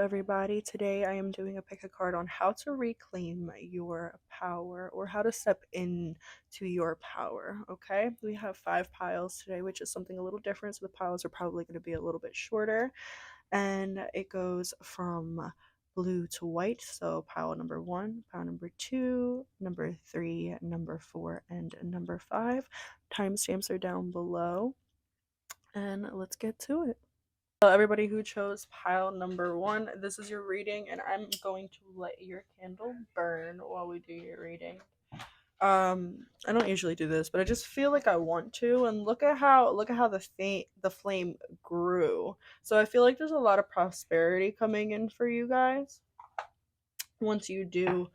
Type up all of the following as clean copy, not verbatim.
everybody. Today I am doing a pick a card on how to reclaim your power or how to step into your power. Okay, we have 5 piles today, which is something a little different. So the piles are probably going to be a little bit shorter, and it goes from blue to white. So pile number 1, pile number 2, number 3, number 4, and number 5. Timestamps are down below, and let's get to it. Everybody who chose pile number 1, this is your reading, and I'm going to let your candle burn while we do your reading. I don't usually do this, but I just feel like I want to, and look at how the flame grew. So I feel like there's a lot of prosperity coming in for you guys once you do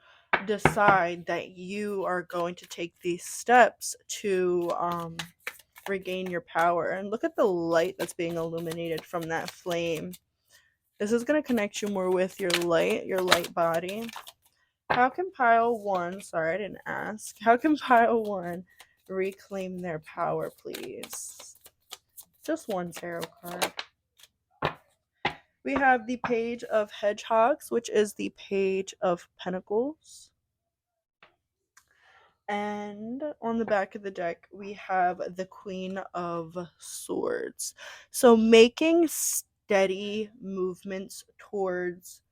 decide that you are going to take these steps to regain your power. And look at the light that's being illuminated from that flame. This is going to connect you more with your light body. How can pile 1, sorry, I didn't ask. How can pile 1 reclaim their power, please? Just one tarot card. We have the Page of Hedgehogs, which is the Page of Pentacles. And on the back of the deck, we have the Queen of Swords. So making steady movements towards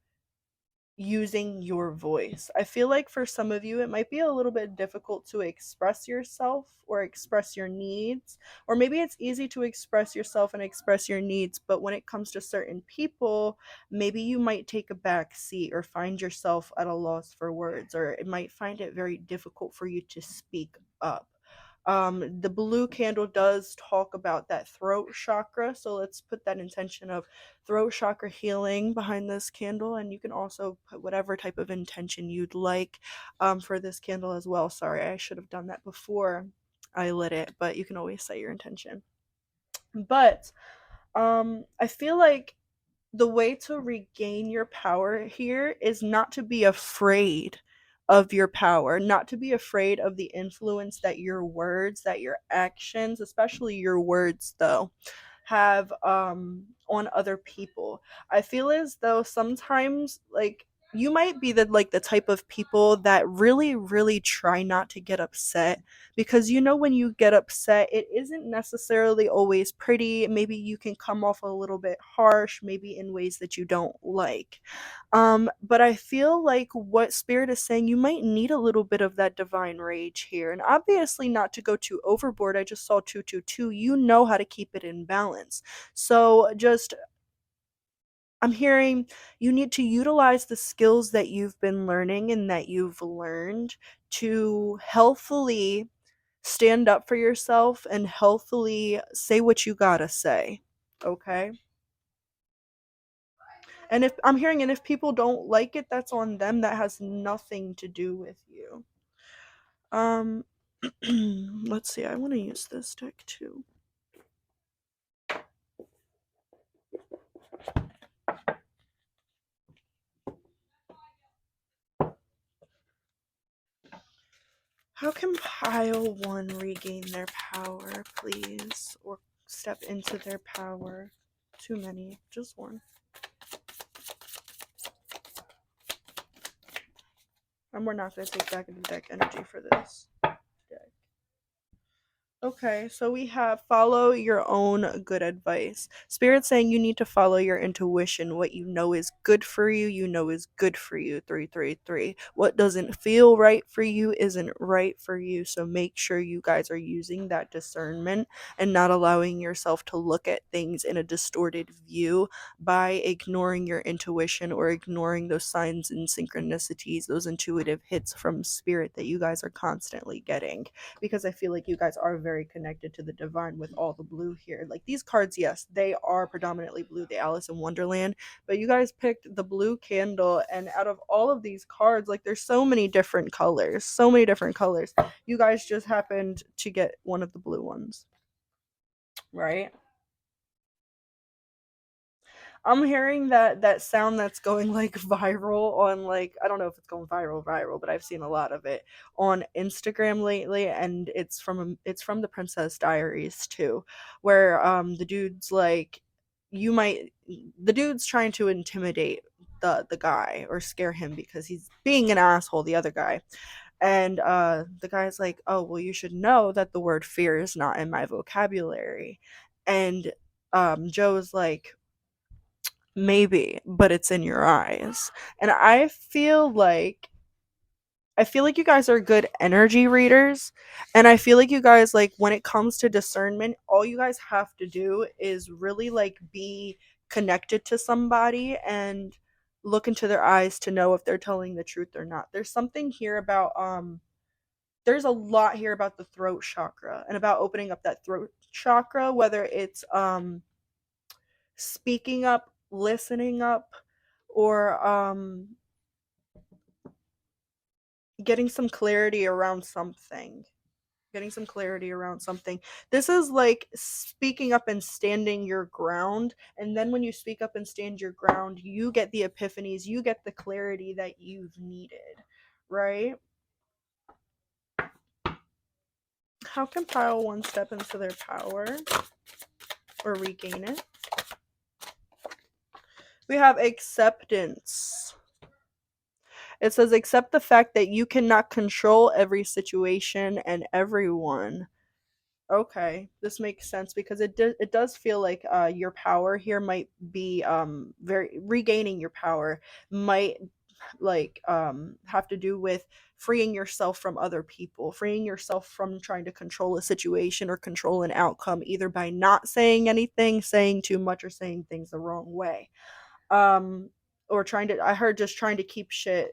using your voice. I feel like for some of you, it might be a little bit difficult to express yourself or express your needs, or maybe it's easy to express yourself and express your needs, but when it comes to certain people, maybe you might take a back seat or find yourself at a loss for words, or it might find it very difficult for you to speak up. The blue candle does talk about that throat chakra, so let's put that intention of throat chakra healing behind this candle, and you can also put whatever type of intention you'd like for this candle as well. Sorry, I should have done that before I lit it, but you can always set your intention. But I feel like the way to regain your power here is not to be afraid of your power, not to be afraid of the influence that your words, that your actions, especially your words though, have on other people. I feel as though sometimes like you might be the type of people that really try not to get upset, because when you get upset it isn't necessarily always pretty. Maybe you can come off a little bit harsh, maybe in ways that you don't like. But I feel like what Spirit is saying, you might need a little bit of that divine rage here. And obviously, not to go too overboard. I just saw 222. You know how to keep it in balance. So I'm hearing you need to utilize the skills that you've been learning and that you've learned to healthfully stand up for yourself and healthfully say what you gotta say. Okay? And if people don't like it, that's on them. That has nothing to do with you. Um, let's see. I want to use this deck too. How can pile 1 regain their power, please? Or step into their power? Too many. Just one. And we're not going to take back into deck energy for this deck. Okay, so we have follow your own good advice. Spirit saying you need to follow your intuition. What you know is good for you, you know is good for you. 333. What doesn't feel right for you isn't right for you. So make sure you guys are using that discernment and not allowing yourself to look at things in a distorted view by ignoring your intuition or ignoring those signs and synchronicities, those intuitive hits from Spirit that you guys are constantly getting, because I feel like you guys are very connected to the divine with all the blue here. Like these cards, yes, they are predominantly blue, the Alice in Wonderland, but you guys picked the blue candle, and out of all of these cards, like there's so many different colors, so many different colors. You guys just happened to get one of the blue ones, right? I'm hearing that sound that's going like viral on, like, I don't know if it's going viral, but I've seen a lot of it on Instagram lately, and it's from the Princess Diaries too, where the dude's like, the dude's trying to intimidate the guy or scare him because he's being an asshole, the other guy. And the guy's like, "Oh, well, you should know that the word fear is not in my vocabulary." And Joe's like, "Maybe, but it's in your eyes." And I feel like you guys are good energy readers. And I feel like you guys, like, when it comes to discernment, all you guys have to do is really, like, be connected to somebody and look into their eyes to know if they're telling the truth or not. There's something here about, there's a lot here about the throat chakra and about opening up that throat chakra, whether it's, speaking up, listening up, or, getting some clarity around something. Getting some clarity around something. This is like speaking up and standing your ground. And then when you speak up and stand your ground, you get the epiphanies, you get the clarity that you've needed, right? How can pile one step into their power or regain it? We have acceptance. It says, accept the fact that you cannot control every situation and everyone. Okay, this makes sense because it does feel like your power here might be very regaining your power might like have to do with freeing yourself from other people, freeing yourself from trying to control a situation or control an outcome either by not saying anything, saying too much, or saying things the wrong way. Um or trying to I heard just trying to keep shit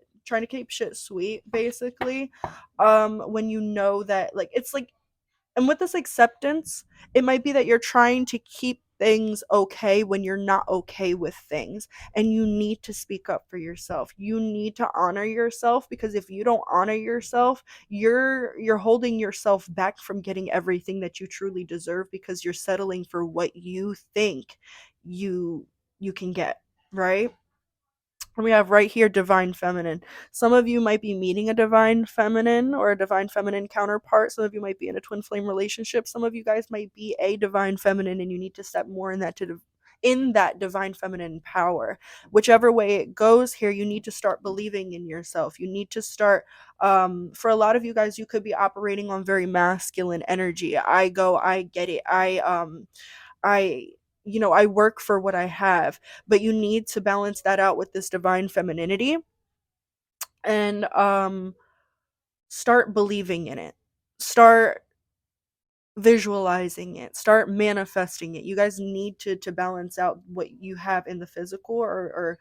sweet basically. When you know that, like, it's like, and with this acceptance, it might be that you're trying to keep things okay when you're not okay with things. And you need to speak up for yourself. You need to honor yourself, because if you don't honor yourself, you're holding yourself back from getting everything that you truly deserve, because you're settling for what you think you can get, right? And we have right here divine feminine. Some of you might be meeting a divine feminine or a divine feminine counterpart. Some of you might be in a twin flame relationship. Some of you guys might be a divine feminine, and you need to step more in that divine feminine power. Whichever way it goes here, you need to start believing in yourself. You need to start, for a lot of you guys, you could be operating on very masculine energy. I go, I get it. I I work for what I have, but you need to balance that out with this divine femininity, and start believing in it. Start visualizing it. Start manifesting it. You guys need to balance out what you have in the physical, or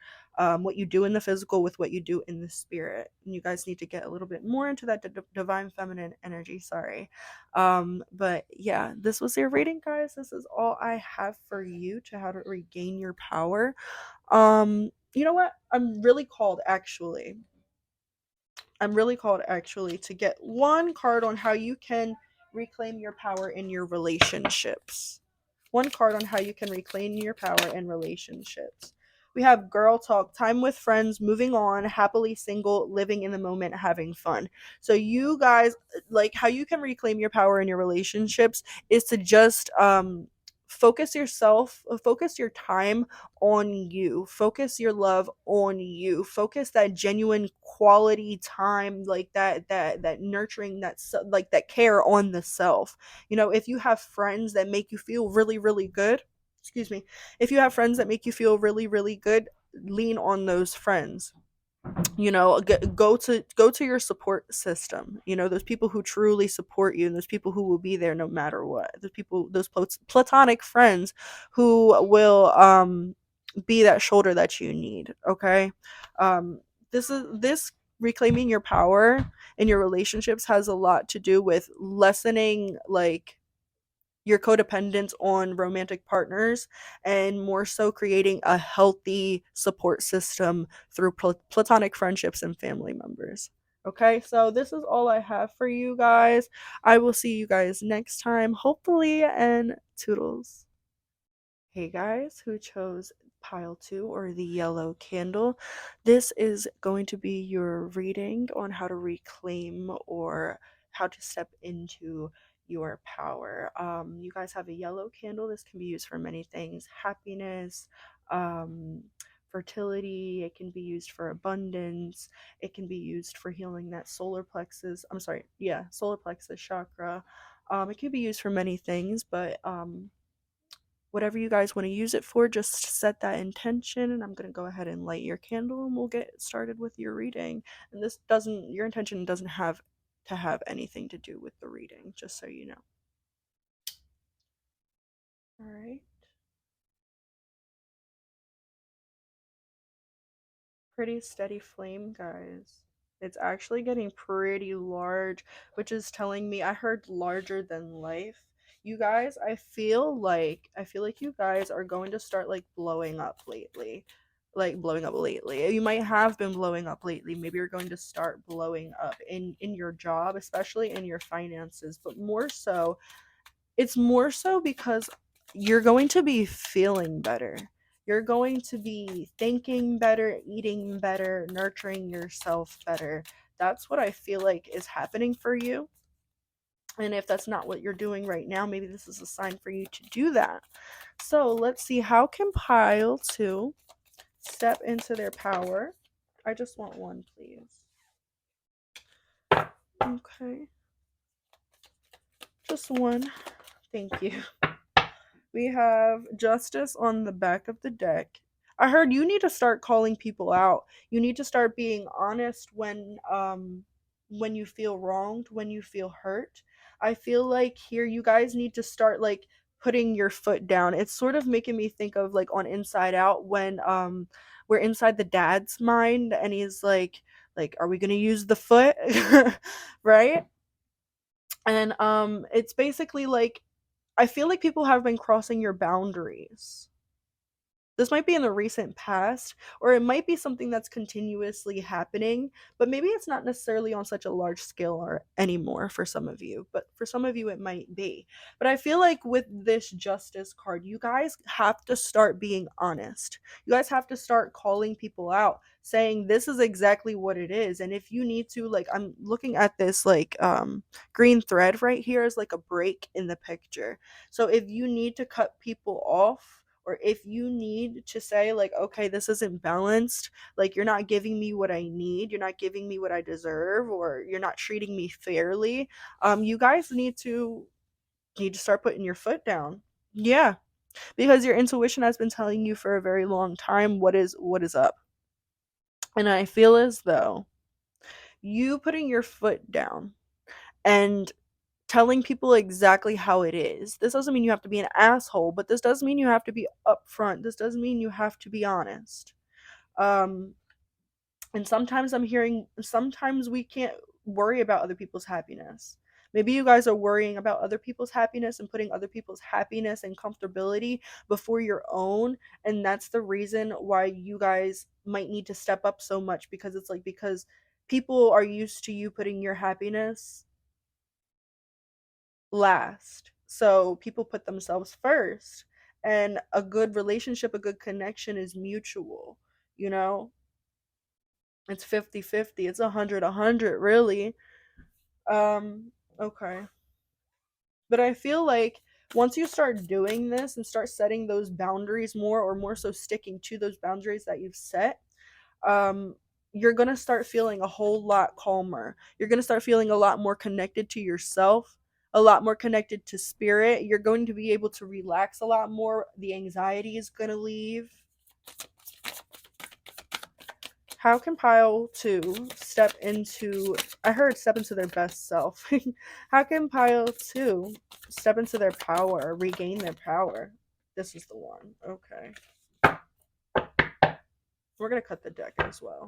what you do in the physical with what you do in the spirit. And you guys need to get a little bit more into that divine feminine energy. Sorry. But yeah, this was your reading, guys. This is all I have for you to how to regain your power. You know what? I'm really called actually to get one card on how you can reclaim your power in your relationships. One card on how you can reclaim your power in relationships. We have girl talk, time with friends, moving on, happily single, living in the moment, having fun. So you guys, like, how you can reclaim your power in your relationships is to just focus your time on you, focus your love on you, focus that genuine quality time, like that nurturing, like that care on the self. If you have friends that make you feel really really good, excuse me, if you have friends that make you feel really really good, lean on those friends. Go to your support system, those people who truly support you, and those people who will be there no matter what, those platonic friends who will be that shoulder that you need. Okay. This reclaiming your power in your relationships has a lot to do with lessening, like, your codependence on romantic partners, and more so creating a healthy support system through platonic friendships and family members. Okay, so this is all I have for you guys. I will see you guys next time, hopefully, and toodles. Hey guys, who chose pile 2 or the yellow candle? This is going to be your reading on how to reclaim or how to step into your power. You guys have a yellow candle. This can be used for many things: happiness, um, fertility, it can be used for abundance, it can be used for healing that solar plexus chakra. It can be used for many things, but whatever you guys want to use it for, just set that intention. And I'm going to go ahead and light your candle and we'll get started with your reading. And your intention doesn't have to have anything to do with the reading, just so you know. All right. Pretty steady flame, guys. It's actually getting pretty large, which is telling me I heard larger than life. You guys, I feel like you guys are going to start like blowing up lately. Like blowing up lately. You might have been blowing up lately. Maybe you're going to start blowing up in your job, especially in your finances, but more so because you're going to be feeling better. You're going to be thinking better, eating better, nurturing yourself better. That's what I feel like is happening for you. And if that's not what you're doing right now, maybe this is a sign for you to do that. So let's see, how can pile two step into their power? I just want one, please. Okay. Just one. Thank you. We have Justice on the back of the deck. I heard you need to start calling people out. You need to start being honest when you feel wronged, when you feel hurt. I feel like here you guys need to start like putting your foot down. It's sort of making me think of like on Inside Out when we're inside the dad's mind and he's like are we going to use the foot? Right? And it's basically like I feel like people have been crossing your boundaries. This might be in the recent past, or it might be something that's continuously happening, but maybe it's not necessarily on such a large scale or anymore for some of you, but for some of you it might be. But I feel like with this justice card, you guys have to start being honest. You guys have to start calling people out, saying this is exactly what it is. And if you need to, like, I'm looking at this like green thread right here is like a break in the picture. So if you need to cut people off, or if you need to say like okay this isn't balanced, like you're not giving me what I need, you're not giving me what I deserve, or you're not treating me fairly, you guys need to start putting your foot down. Yeah, because your intuition has been telling you for a very long time what is up. And I feel as though you putting your foot down and telling people exactly how it is. This doesn't mean you have to be an asshole, but this does mean you have to be upfront. This does mean you have to be honest. Um, and sometimes we can't worry about other people's happiness. Maybe you guys are worrying about other people's happiness and putting other people's happiness and comfortability before your own. And that's the reason why you guys might need to step up so much, because it's like, because people are used to you putting your happiness last. So people put themselves first. And a good relationship, a good connection is mutual, you know? It's 50-50. It's 100-100, really. Okay. But I feel like once you start doing this and start setting those boundaries more, or more so sticking to those boundaries that you've set, um you're going to start feeling a whole lot calmer. You're going to start feeling a lot more connected to yourself, a lot more connected to spirit. You're going to be able to relax a lot more. The anxiety is going to leave. How can pile two step into, I heard step into their best self. How can pile two step into their power, regain their power? This is the one. Okay. We're going to cut the deck as well.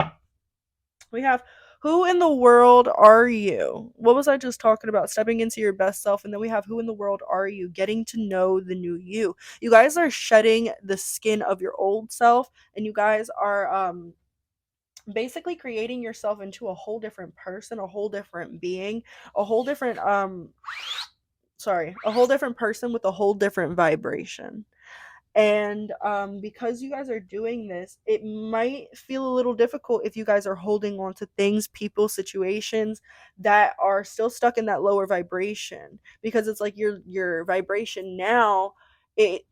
We have, who in the world are you? What was I just talking about? Stepping into your best self. And then we have, who in the world are you? Getting to know the new you. You guys are shedding the skin of your old self, and you guys are basically creating yourself into a whole different person, a whole different being, a whole different a whole different person with a whole different vibration. And because you guys are doing this, it might feel a little difficult if you guys are holding on to things, people, situations that are still stuck in that lower vibration, because it's like your vibration now, it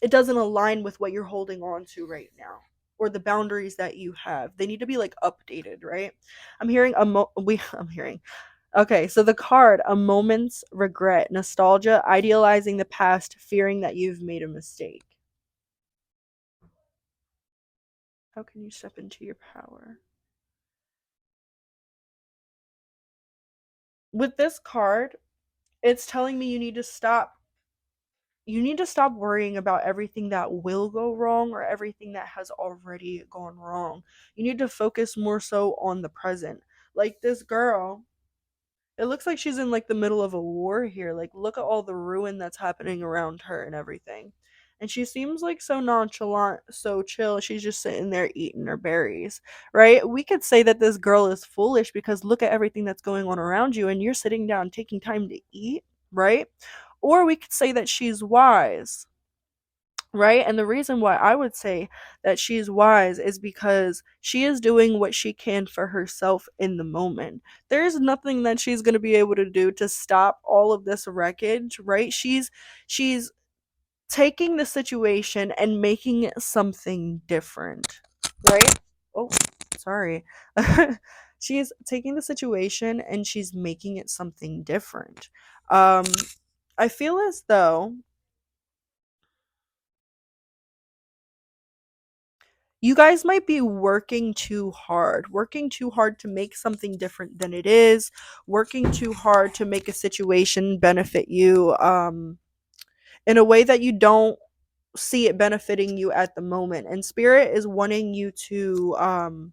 it doesn't align with what you're holding on to right now or the boundaries that you have. They need to be like updated, right? I'm hearing. Okay, so the card, a moment's regret, nostalgia, idealizing the past, fearing that you've made a mistake. How can you step into your power? With this card, it's telling me you need to stop worrying about everything that will go wrong or everything that has already gone wrong. You need to focus more so on the present. Like this girl, it looks like she's in like the middle of a war here. Like look at all the ruin that's happening around her and everything. And she seems like so nonchalant, so chill. She's just sitting there eating her berries, right? We could say that this girl is foolish because look at everything that's going on around you and you're sitting down taking time to eat, right? Or we could say that she's wise, right? And the reason why I would say that she's wise is because she is doing what she can for herself in the moment. There's nothing that she's going to be able to do to stop all of this wreckage, right? She's taking the situation and making it something different, right? Oh, sorry. She's taking the situation and she's making it something different. Um I feel as though you guys might be working too hard to make something different than it is, working too hard to make a situation benefit you in a way that you don't see it benefiting you at the moment. And spirit is wanting you to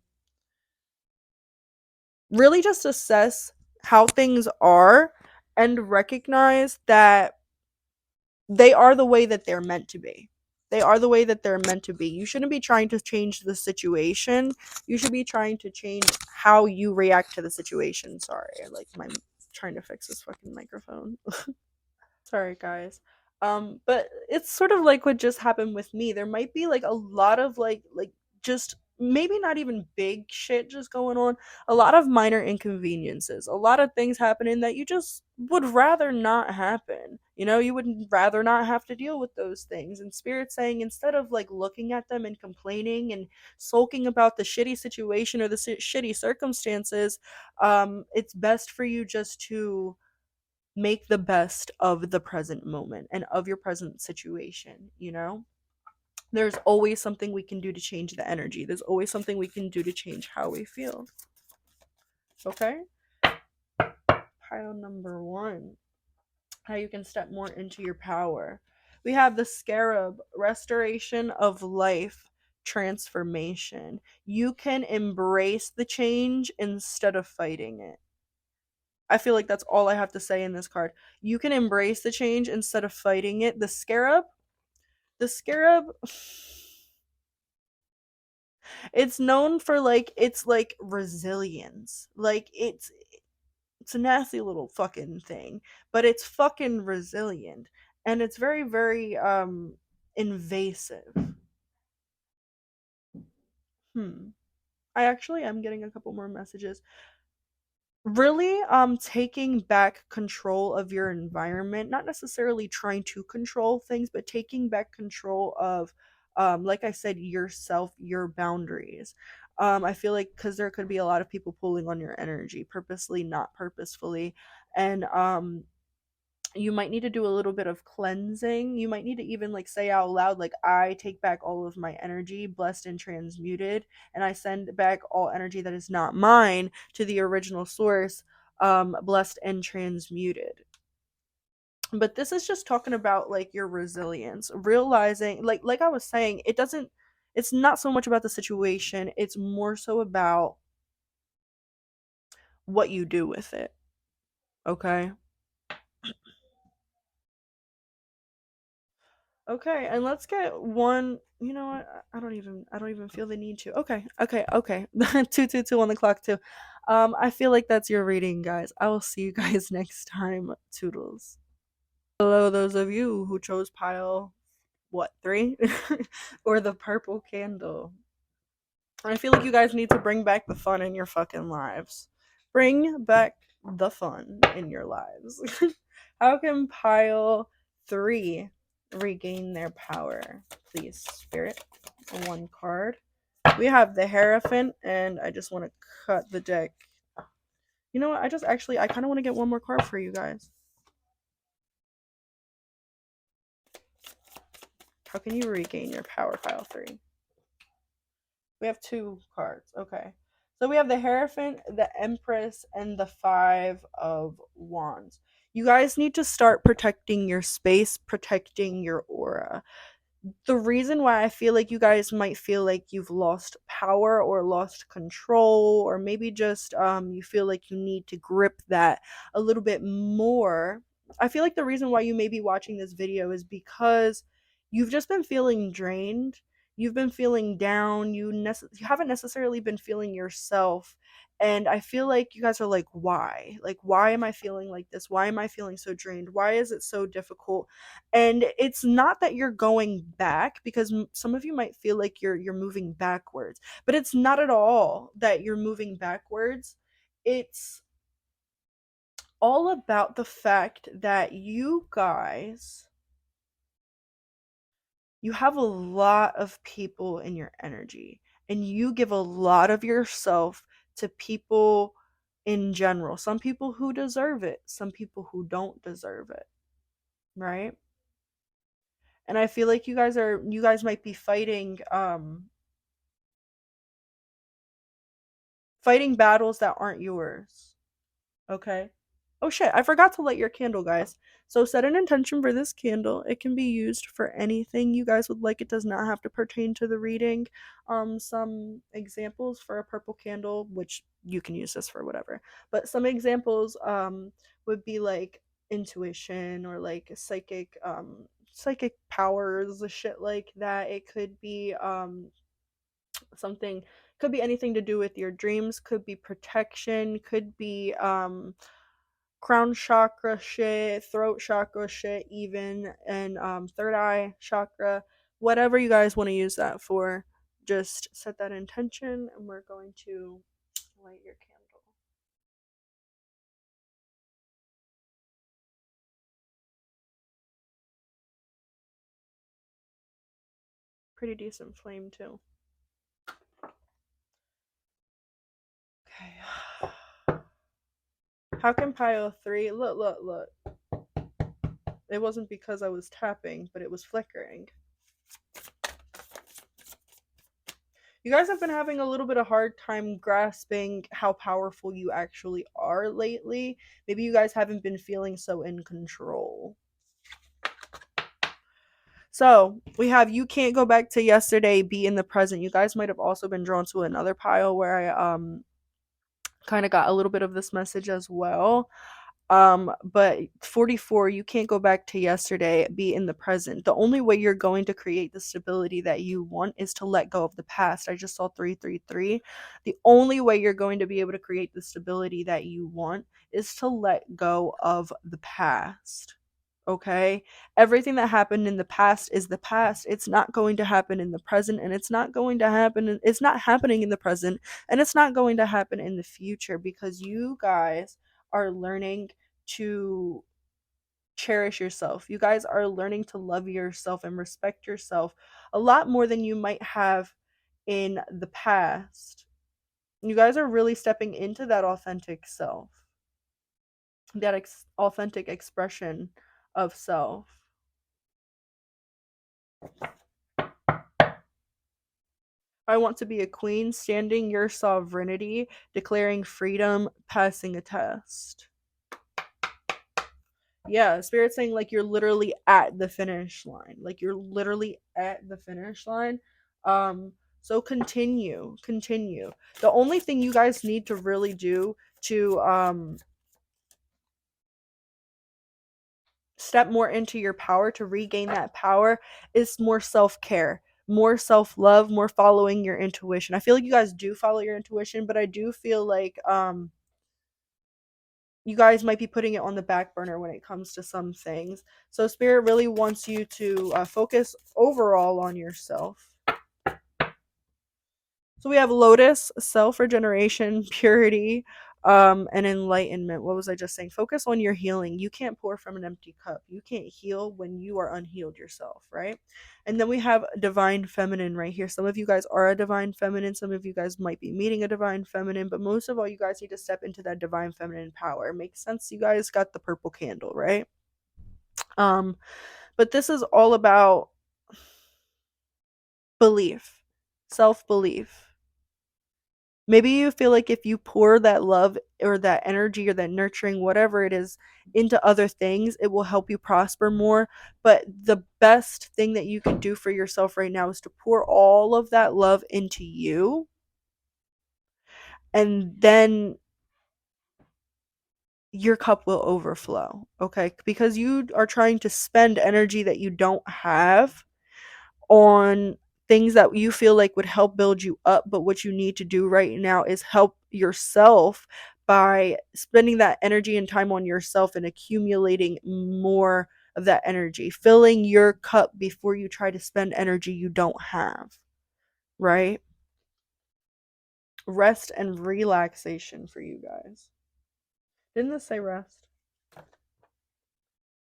really just assess how things are and recognize that they are the way that they're meant to be. They are the way that they're meant to be. You shouldn't be trying to change the situation. You should be trying to change how you react to the situation. Sorry, like my trying to fix this fucking microphone. Sorry, guys. But it's sort of like what just happened with me. There might be like a lot of just maybe not even big shit just going on. A lot of minor inconveniences. A lot of things happening that you just would rather not happen. You know, you would rather not have to deal with those things. And Spirit's saying instead of like looking at them and complaining and sulking about the shitty situation or the shitty circumstances, it's best for you just to make the best of the present moment and of your present situation, you know? There's always something we can do to change the energy. There's always something we can do to change how we feel. Okay? Pile number 1. How you can step more into your power. We have the Scarab, restoration of life, transformation. You can embrace the change instead of fighting it. I feel like that's all I have to say in this card. You can embrace the change instead of fighting it. The scarab, it's known for like its like resilience. Like it's a nasty little fucking thing, but it's fucking resilient and it's very very invasive. Hmm. I actually am getting a couple more messages. Really taking back control of your environment, not necessarily trying to control things, but taking back control of like I said, yourself, your boundaries. I feel like because there could be a lot of people pulling on your energy purposely, not purposefully. And you might need to do a little bit of cleansing. You might need to even like say out loud, like, I take back all of my energy, blessed and transmuted, and I send back all energy that is not mine to the original source, blessed and transmuted. But this is just talking about like your resilience, realizing like I was saying, it's not so much about the situation, it's more so about what you do with it. Okay. Okay, and let's get one. You know what? I don't even feel the need to. Okay, okay, okay. 222 on the clock too. I feel like that's your reading, guys. I will see you guys next time. Toodles. Hello, those of you who chose pile what 3 or the purple candle. I feel like you guys need to bring back the fun in your fucking lives. Bring back the fun in your lives. How can pile 3 regain their power? Please, Spirit. One card. We have the Hierophant, and I just want to cut the deck. You know what? I kind of want to get one more card for you guys. How can you regain your power, pile 3? We have 2 cards. Okay. So we have the Hierophant, the Empress, and the 5 of Wands. You guys need to start protecting your space, protecting your aura. The reason why I feel like you guys might feel like you've lost power or lost control, or maybe just you feel like you need to grip that a little bit more. I feel like the reason why you may be watching this video is because you've just been feeling drained. You've been feeling down. You haven't necessarily been feeling yourself. And I feel like you guys are like, why? Like, why am I feeling like this? Why am I feeling so drained? Why is it so difficult? And it's not that you're going back, because some of you might feel like you're moving backwards, but it's not at all that you're moving backwards. It's all about the fact that you guys, you have a lot of people in your energy, and you give a lot of yourself to people in general. Some people who deserve it, some people who don't deserve it, right? And I feel like you guys might be fighting battles that aren't yours. Okay? Oh shit, I forgot to light your candle, guys. So set an intention for this candle. It can be used for anything you guys would like. It does not have to pertain to the reading. Some examples for a purple candle, which you can use this for whatever. But some examples would be like intuition, or like psychic powers, shit like that. It could be something, could be anything to do with your dreams, could be protection, could be crown chakra shit, throat chakra shit, even, and third eye chakra, whatever you guys want to use that for. Just set that intention, and we're going to light your candle. Pretty decent flame too. Okay. How can pile 3? Look. It wasn't because I was tapping, but it was flickering. You guys have been having a little bit of hard time grasping how powerful you actually are lately. Maybe you guys haven't been feeling so in control. So we have you can't go back to yesterday, be in the present. You guys might have also been drawn to another pile where I kind of got a little bit of this message as well. But 44, you can't go back to yesterday, be in the present. The only way you're going to create the stability that you want is to let go of the past. I just saw 333. The only way you're going to be able to create the stability that you want is to let go of the past. Okay? Everything that happened in the past is the past. It's not going to happen in the present, and it's not happening in the present, and it's not going to happen in the future, because you guys are learning to cherish yourself. You guys are learning to love yourself and respect yourself a lot more than you might have in the past. You guys are really stepping into that authentic self, that authentic expression of self. I want to be a queen, standing your sovereignty, declaring freedom, passing a test. Yeah, Spirit's saying like you're literally at the finish line. Like you're literally at the finish line. So continue. The only thing you guys need to really do to step more into your power, to regain that power, is more self-care, more self-love, more following your intuition. I feel like you guys do follow your intuition, but I do feel like you guys might be putting it on the back burner when it comes to some things. So Spirit really wants you to focus overall on yourself. So we have Lotus, self-regeneration, purity, and enlightenment. What was I just saying? Focus on your healing. You can't pour from an empty cup. You can't heal when you are unhealed yourself, right? And then we have divine feminine right here. Some of you guys are a divine feminine. Some of you guys might be meeting a divine feminine, but most of all, you guys need to step into that divine feminine power. Makes sense? You guys got the purple candle, right? Um, but this is all about belief, self belief. Maybe you feel like if you pour that love or that energy or that nurturing, whatever it is, into other things, it will help you prosper more. But the best thing that you can do for yourself right now is to pour all of that love into you. And then your cup will overflow. Okay. Because you are trying to spend energy that you don't have on things that you feel like would help build you up, but what you need to do right now is help yourself by spending that energy and time on yourself and accumulating more of that energy, filling your cup before you try to spend energy you don't have, right? Rest and relaxation for you guys. Didn't this say rest?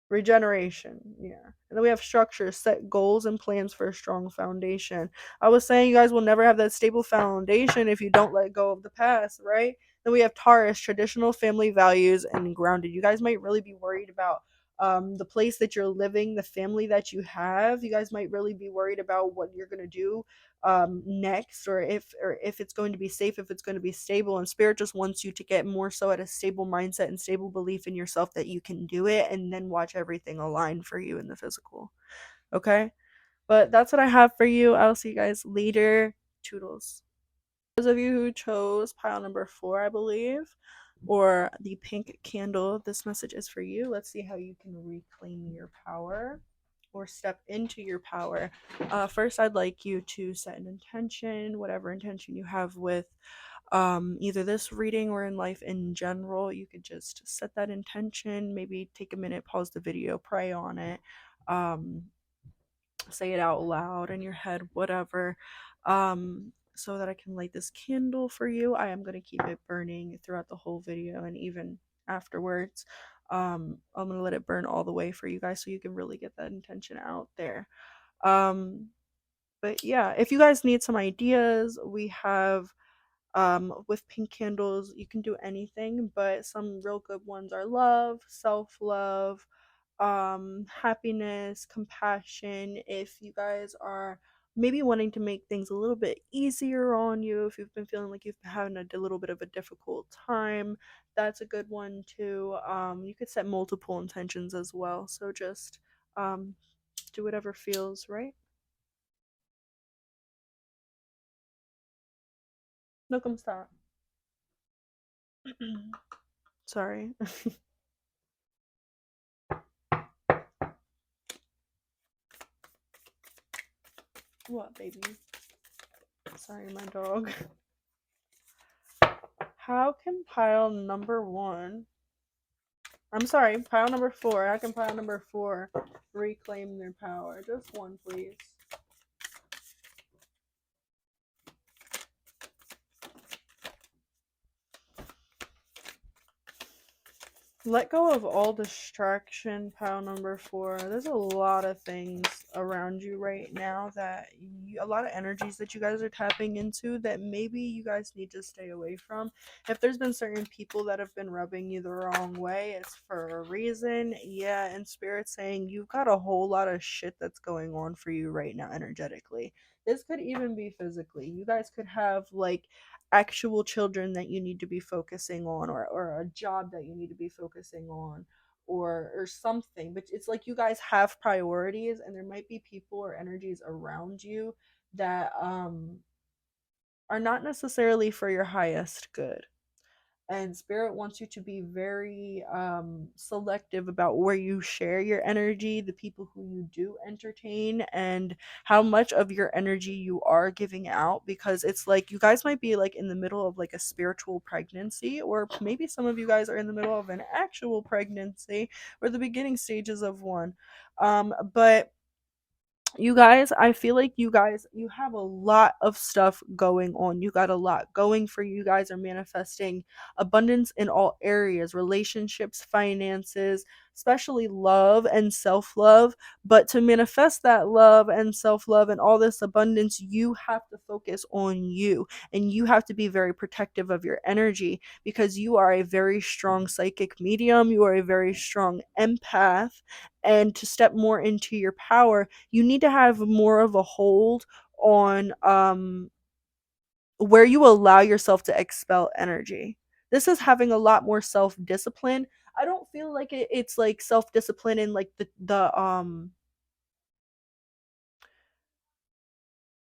Regeneration, yeah. And then we have structure, set goals and plans for a strong foundation. I was saying you guys will never have that stable foundation if you don't let go of the past, right? Then we have Taurus, traditional family values and grounded. You guys might really be worried about the place that you're living, the family that you have. You guys might really be worried about what you're going to do next, or if it's going to be safe, if it's going to be stable. And spirit just wants you to get more so at a stable mindset and stable belief in yourself that you can do it, and then watch everything align for you in the physical. Okay, but that's what I have for you. I'll see you guys later. Toodles. Those of you who chose pile number 4, I believe, or the pink candle, this message is for you. Let's see how you can reclaim your power or step into your power. First, I'd like you to set an intention, whatever intention you have with either this reading or in life in general. You could just set that intention, maybe take a minute, pause the video, pray on it, um, say it out loud in your head, whatever. So that I can light this candle for you. I am going to keep it burning throughout the whole video and even afterwards. I'm going to let it burn all the way for you guys so you can really get that intention out there. Um, but yeah, if you guys need some ideas, we have with pink candles, you can do anything, but some real good ones are love, self-love, happiness, compassion. If you guys are maybe wanting to make things a little bit easier on you, if you've been feeling like you've been having a little bit of a difficult time, that's a good one too. You could set multiple intentions as well, so just um do whatever feels right. No, come stop. Sorry. What, baby? Sorry, my dog. How can pile number 1, I'm sorry, pile number 4, how can pile number 4 reclaim their power? Just one, please. Let go of all distraction, pile number 4. There's a lot of things around you right now that a lot of energies that you guys are tapping into that maybe you guys need to stay away from. If there's been certain people that have been rubbing you the wrong way, it's for a reason. Yeah, and spirit saying you've got a whole lot of shit that's going on for you right now energetically. This could even be physically. You guys could have like actual children that you need to be focusing on, or a job that you need to be focusing on, or something. But it's like you guys have priorities, and there might be people or energies around you that are not necessarily for your highest good. And spirit wants you to be very selective about where you share your energy, the people who you do entertain, and how much of your energy you are giving out, because it's like you guys might be like in the middle of like a spiritual pregnancy, or maybe some of you guys are in the middle of an actual pregnancy or the beginning stages of one. But You guys, I feel like you guys, you have a lot of stuff going on. You got a lot going for you. You guys are manifesting abundance in all areas, relationships, finances, especially love and self-love. But to manifest that love and self-love and all this abundance, you have to focus on you, and you have to be very protective of your energy, because you are a very strong psychic medium, you are a very strong empath. And to step more into your power, you need to have more of a hold on where you allow yourself to expel energy. This is having a lot more self-discipline. I don't feel like it's like self-discipline in like the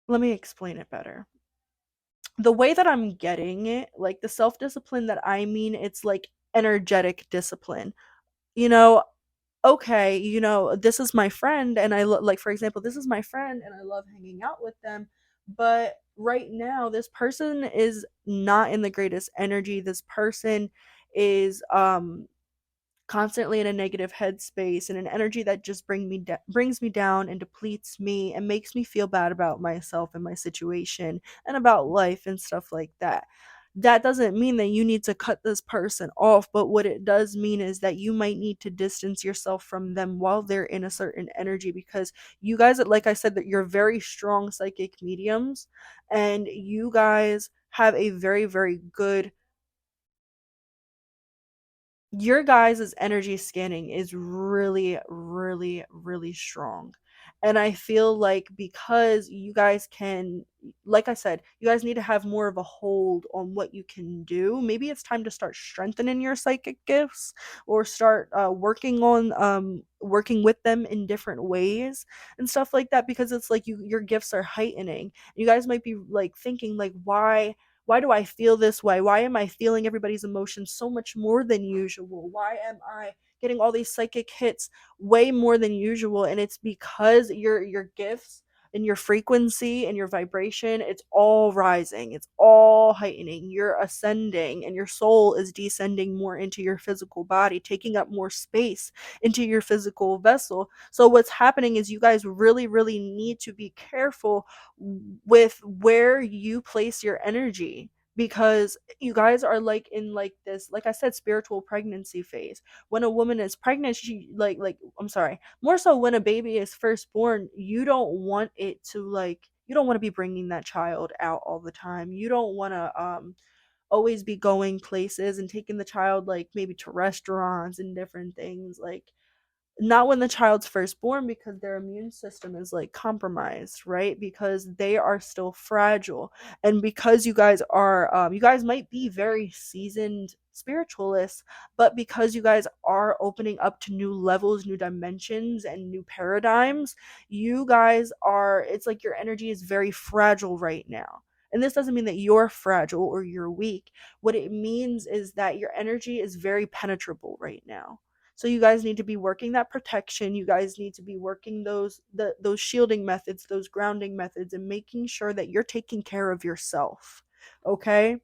let me explain it better. The way that I'm getting it, like the self-discipline that I mean, it's like energetic discipline. You know, okay, this is my friend and like, for example, this is my friend and I love hanging out with them, but right now this person is not in the greatest energy. This person is constantly in a negative headspace and an energy that just brings me down and depletes me and makes me feel bad about myself and my situation and about life and stuff like that. That doesn't mean that you need to cut this person off, but what it does mean is that you might need to distance yourself from them while they're in a certain energy, because you guys, like I said, that you're very strong psychic mediums, and you guys have a very, very good, your guys' energy scanning is really, really, really strong. And I feel like because you guys can, like I said, you guys need to have more of a hold on what you can do. Maybe it's time to start strengthening your psychic gifts, or start working on working with them in different ways and stuff like that, because it's like your gifts are heightening. You guys might be like thinking like, why do I feel this way? Why am I feeling everybody's emotions so much more than usual? Why am I getting all these psychic hits way more than usual? And it's because your gifts and your frequency and your vibration, it's all rising. It's all heightening. You're ascending and your soul is descending more into your physical body, taking up more space into your physical vessel. So what's happening is you guys really, really need to be careful with where you place your energy, because you guys are like in like this, like I said, spiritual pregnancy phase. When a woman is pregnant, she like I'm sorry, more so when a baby is first born, you don't want it to like, you don't want to be bringing that child out all the time. You don't want to always be going places and taking the child like maybe to restaurants and different things, like not when the child's first born, because their immune system is like compromised, right? Because they are still fragile. And because you guys are you guys might be very seasoned spiritualists, but because you guys are opening up to new levels, new dimensions and new paradigms, you guys are, it's like your energy is very fragile right now. And this doesn't mean that you're fragile or you're weak. What it means is that your energy is very penetrable right now. So you guys need to be working that protection. You guys need to be working those shielding methods, those grounding methods, and making sure that you're taking care of yourself. Okay?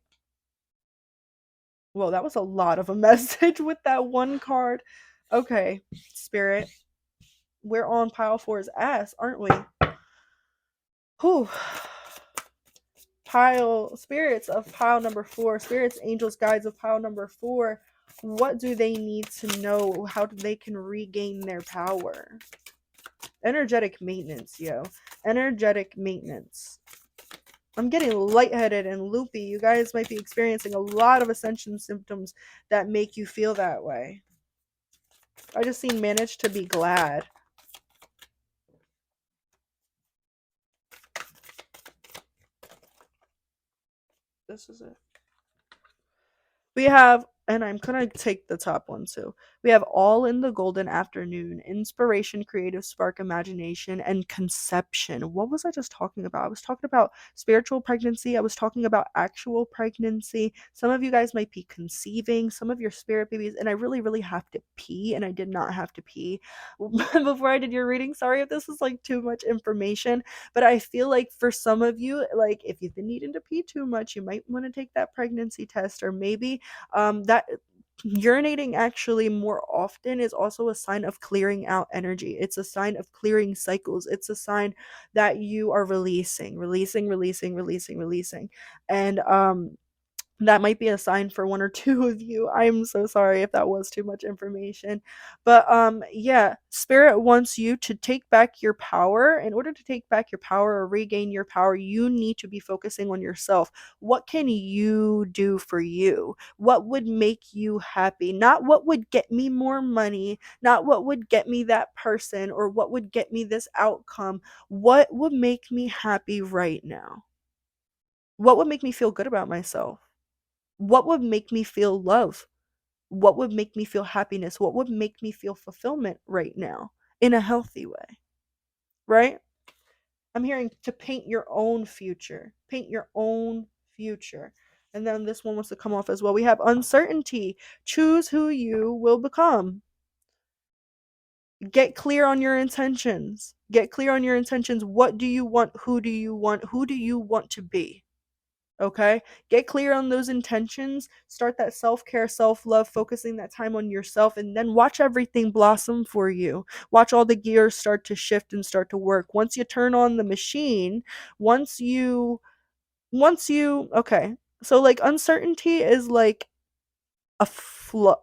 Well, that was a lot of a message with that one card. Okay, Spirit. We're on pile four's ass, aren't we? Whew. Pile spirits of pile number four, spirits, angels, guides of pile number four. What do they need to know? How they can regain their power? Energetic maintenance, yo. Energetic maintenance. I'm getting lightheaded and loopy. You guys might be experiencing a lot of ascension symptoms that make you feel that way. I just seen manage to be glad. This is it. We have, and I'm gonna take the top one too. We have all in the golden afternoon, inspiration, creative spark, imagination, and conception. What was I just talking about? I was talking about spiritual pregnancy. I was talking about actual pregnancy. Some of you guys might be conceiving, some of your spirit babies, and I really, really have to pee, and I did not have to pee before I did your reading. Sorry if this is like too much information, but I feel like for some of you, like if you've been needing to pee too much, you might want to take that pregnancy test, or maybe that urinating actually more often is also a sign of clearing out energy. It's a sign of clearing cycles. It's a sign that you are releasing. And that might be a sign for one or two of you. I'm so sorry if that was too much information. But yeah, spirit wants you to take back your power. In order to take back your power or regain your power, you need to be focusing on yourself. What can you do for you? What would make you happy? Not what would get me more money, not what would get me that person or what would get me this outcome. What would make me happy right now? What would make me feel good about myself? What would make me feel love? What would make me feel happiness? What would make me feel fulfillment right now in a healthy way, right? I'm hearing to paint your own future. Paint your own future. And then this one wants to come off as well. We have uncertainty. Choose who you will become. Get clear on your intentions. Get clear on your intentions. What do you want? Who do you want? Who do you want to be? Okay, get clear on those intentions, start that self-care, self-love, focusing that time on yourself, and then watch everything blossom for you. Watch all the gears start to shift and start to work. Once you turn on the machine, once you okay, so like uncertainty is like a flaw,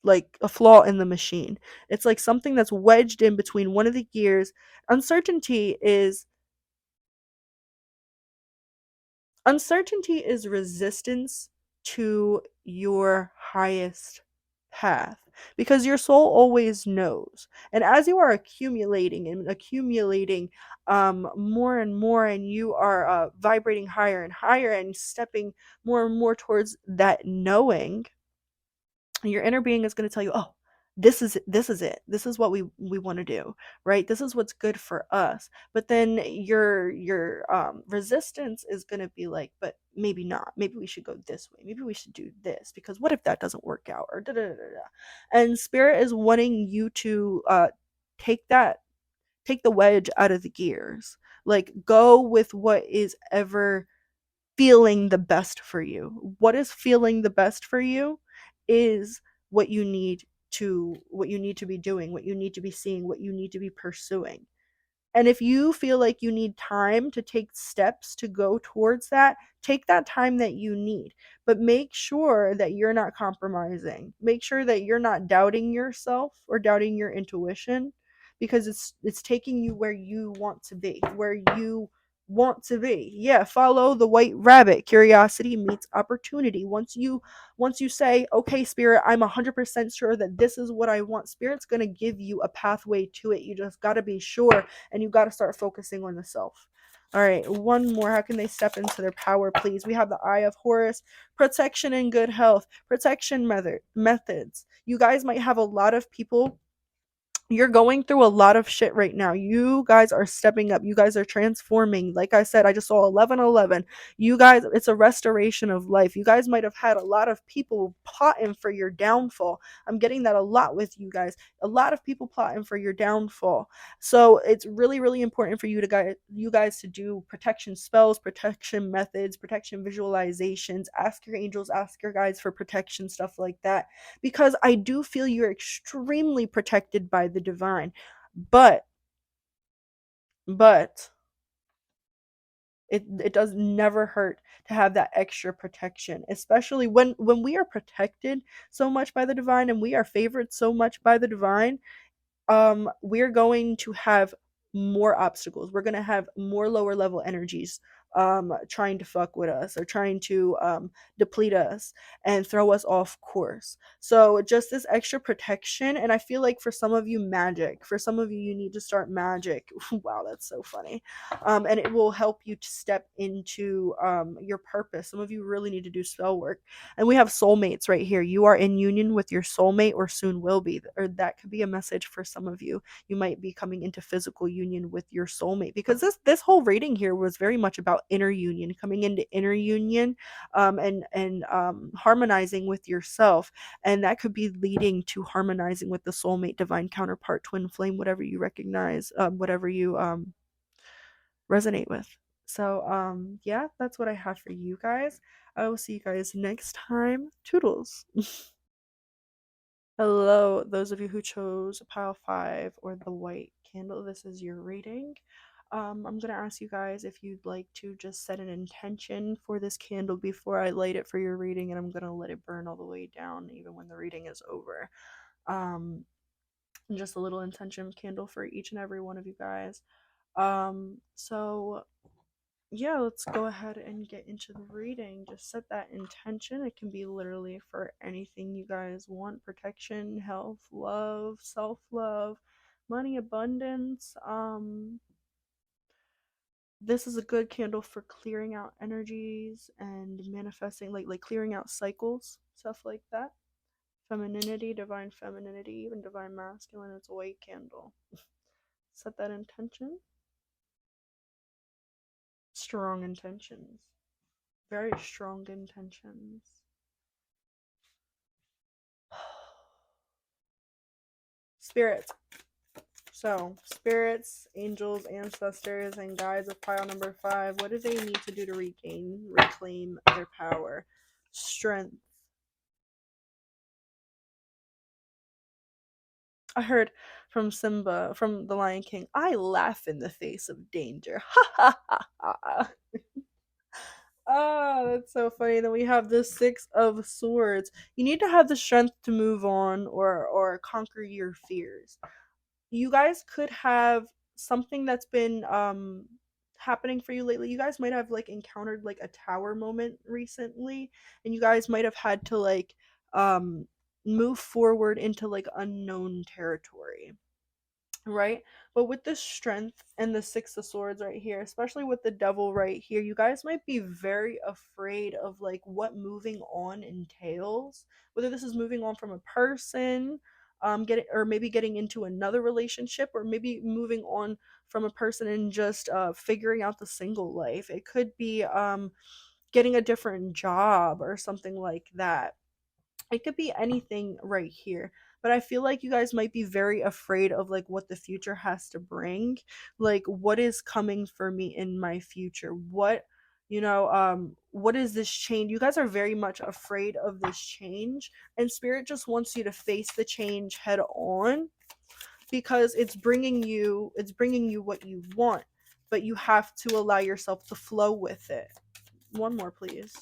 like a flaw in the machine. It's like something that's wedged in between one of the gears. Uncertainty is uncertainty is resistance to your highest path, because your soul always knows. And as you are accumulating and accumulating more and more, and you are vibrating higher and higher and stepping more and more towards that knowing, your inner being is going to tell you, oh, this is it, this is what we want to do, right? This is what's good for us. But then your resistance is going to be like, but maybe not, maybe we should go this way, maybe we should do this, because what if that doesn't work out, or da da da da. And spirit is wanting you to take that take the wedge out of the gears, like go with what is ever feeling the best for you. What is feeling the best for you is what you need to be doing, what you need to be seeing, what you need to be pursuing. And if you feel like you need time to take steps to go towards that, take that time that you need. But make sure that you're not compromising. Make sure that you're not doubting yourself or doubting your intuition, because it's taking you where you want to be, where you want to be. Yeah, follow the white rabbit. Curiosity meets opportunity. Once you say, "Okay, spirit, I'm 100% sure that this is what I want." Spirit's going to give you a pathway to it. You just got to be sure, and you got to start focusing on the self. All right, one more. How can they step into their power, please? We have the Eye of Horus, protection and good health, protection methods. You guys might have a lot of people, you're going through a lot of shit right now. You guys are stepping up. You guys are transforming. Like I said, I just saw 1111. You guys, it's a restoration of life. You guys might have had a lot of people plotting for your downfall. I'm getting that a lot with you guys. A lot of people plotting for your downfall. So it's really, really important for you guys to do protection spells, protection methods, protection visualizations. Ask your angels, ask your guides for protection, stuff like that, because I do feel you're extremely protected by the divine. But but it does never hurt to have that extra protection, especially when we are protected so much by the divine and we are favored so much by the divine. We're going to have more obstacles. We're going to have more lower level energies trying to fuck with us, or trying to deplete us and throw us off course. So just this extra protection. And I feel like for some of you, magic. For some of you, you need to start magic. Wow, that's so funny. And it will help you to step into your purpose. Some of you really need to do spell work. And we have soulmates right here. You are in union with your soulmate, or soon will be. Or that could be a message for some of you. You might be coming into physical union with your soulmate, because this whole reading here was very much about inner union, coming into inner union, and harmonizing with yourself. And that could be leading to harmonizing with the soulmate, divine counterpart, twin flame, whatever you recognize, whatever you resonate with. So yeah, that's what I have for you guys. I will see you guys next time. Toodles. Hello, those of you who chose pile 5 or the white candle. This is your reading. I'm going to ask you guys if you'd like to just set an intention for this candle before I light it for your reading, and I'm going to let it burn all the way down even when the reading is over. Just a little intention candle for each and every one of you guys. So yeah, let's go ahead and get into the reading. Just set that intention. It can be literally for anything you guys want: protection, health, love, self love, money, abundance. This is a good candle for clearing out energies and manifesting, like clearing out cycles, stuff like that. Femininity, even divine masculine. It's a white candle. Set that intention. Strong intentions. Very strong intentions. Spirits. So, spirits, angels, ancestors, and guides of pile number 5, what do they need to do to reclaim their power? Strength. I heard from Simba, from the Lion King, I laugh in the face of danger. Ha ha ha ha. Oh, that's so funny. Then we have the 6 of Swords. You need to have the strength to move on or conquer your fears. You guys could have something that's been happening for you lately. You guys might have like encountered like a tower moment recently, and you guys might have had to like um move forward into like unknown territory, right? But with the strength and the 6 of Swords right here, especially with the devil right here, you guys might be very afraid of like what moving on entails, whether this is moving on from a person, getting, or maybe getting into another relationship, or maybe moving on from a person and just figuring out the single life. It could be getting a different job or something like that. It could be anything right here, but I feel like you guys might be very afraid of like what the future has to bring. Like, what is coming for me in my future? What is this change? You guys are very much afraid of this change, and spirit just wants you to face the change head on, because it's bringing you what you want, but you have to allow yourself to flow with it. One more, please.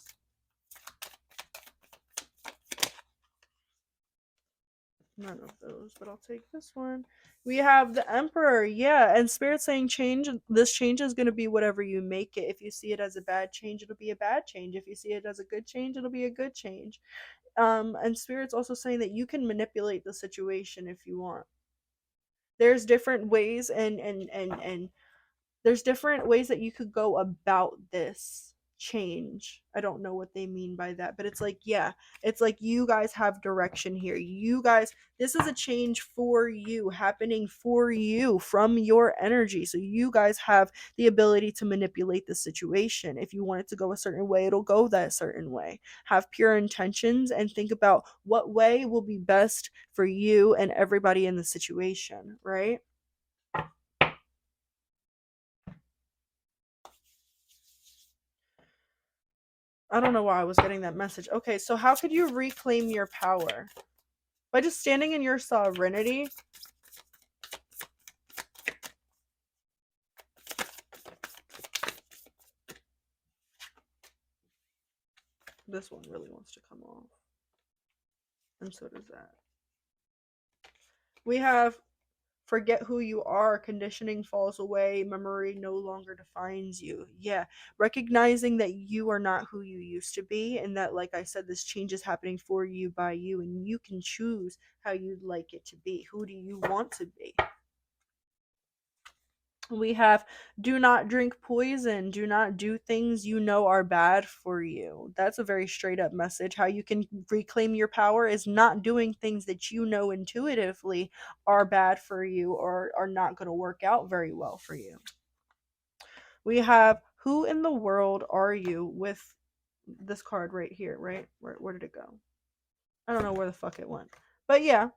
None of those, but I'll take this one. We have the Emperor, yeah, and Spirit saying change. This change is going to be whatever you make it. If you see it as a bad change, it'll be a bad change. If you see it as a good change, it'll be a good change. And Spirit's also saying that you can manipulate the situation if you want. There's different ways, and there's different ways that you could go about this change. I don't know what they mean by that, but it's like, yeah, it's like you guys have direction here. You guys, this is a change for you, happening for you from your energy. So you guys have the ability to manipulate the situation. If you want it to go a certain way, it'll go that certain way. Have pure intentions and think about what way will be best for you and everybody in the situation, right? I don't know why I was getting that message. Okay, so how could you reclaim your power? By just standing in your sovereignty. This one really wants to come off. And so does that. We have forget who you are, conditioning falls away, memory no longer defines you. Yeah, recognizing that you are not who you used to be, and that, like I said, this change is happening for you by you, and you can choose how you'd like it to be. Who do you want to be? We have do not drink poison, do not do things you know are bad for you. That's a very straight up message. How you can reclaim your power is not doing things that you know intuitively are bad for you or are not going to work out very well for you. We have who in the world are you, with this card right here, right? Where did it go? I don't know where the fuck it went. But yeah,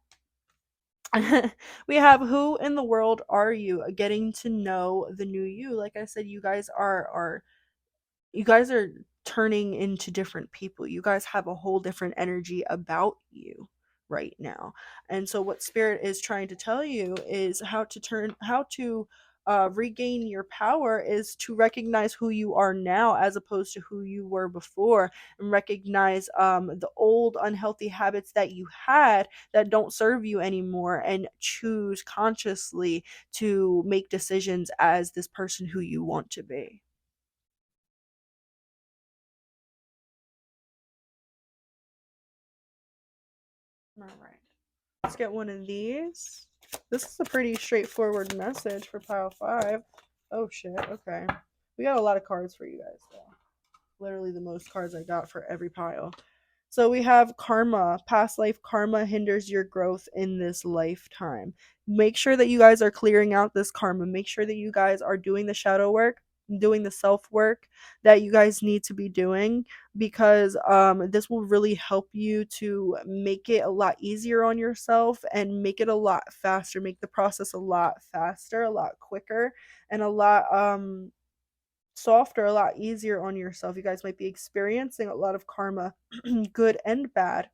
we have who in the world are you, getting to know the new you. Like I said, you guys are turning into different people. You guys have a whole different energy about you, right now. And so what spirit is trying to tell you is how to regain your power is to recognize who you are now as opposed to who you were before, and recognize the old unhealthy habits that you had that don't serve you anymore, and choose consciously to make decisions as this person who you want to be. All right. Let's get one of these. This is a pretty straightforward message for pile 5. Oh shit, okay. We got a lot of cards for you guys though. Literally the most cards I got for every pile. So we have karma. Past life karma hinders your growth in this lifetime. Make sure that you guys are clearing out this karma. Make sure that you guys are doing the shadow work, doing the self work that you guys need to be doing, because this will really help you to make it a lot easier on yourself and make it a lot faster, make the process a lot faster, a lot quicker, and a lot softer, a lot easier on yourself. You guys might be experiencing a lot of karma, good and bad.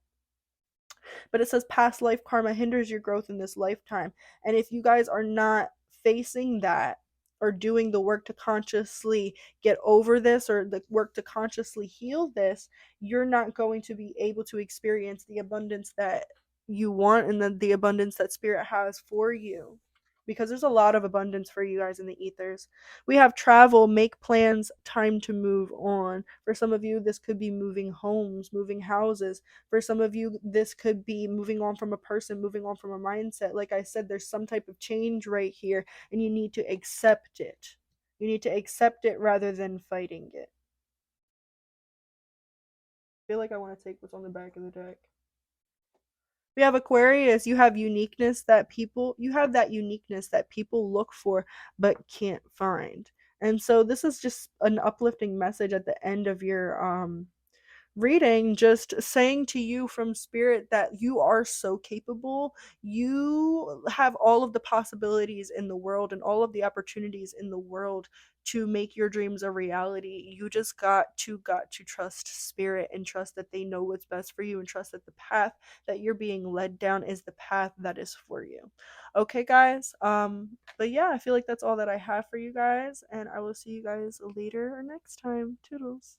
But it says past life karma hinders your growth in this lifetime. And if you guys are not facing that, or doing the work to consciously get over this, or the work to consciously heal this, you're not going to be able to experience the abundance that you want, and the abundance that spirit has for you, because there's a lot of abundance for you guys in the ethers. We have travel, make plans, time to move on. For some of you, this could be moving homes, moving houses. For some of you, this could be moving on from a person, moving on from a mindset. Like I said, there's some type of change right here, and you need to accept it. You need to accept it rather than fighting it. I feel like I want to take what's on the back of the deck. We have Aquarius. You have that uniqueness that people look for but can't find. And so this is just an uplifting message at the end of your reading, just saying to you from spirit that you are so capable. You have all of the possibilities in the world and all of the opportunities in the world to make your dreams a reality. You just got to trust spirit, and trust that they know what's best for you, and trust that the path that you're being led down is the path that is for you. Okay, guys. But yeah, I feel like that's all that I have for you guys, and I will see you guys later or next time. Toodles.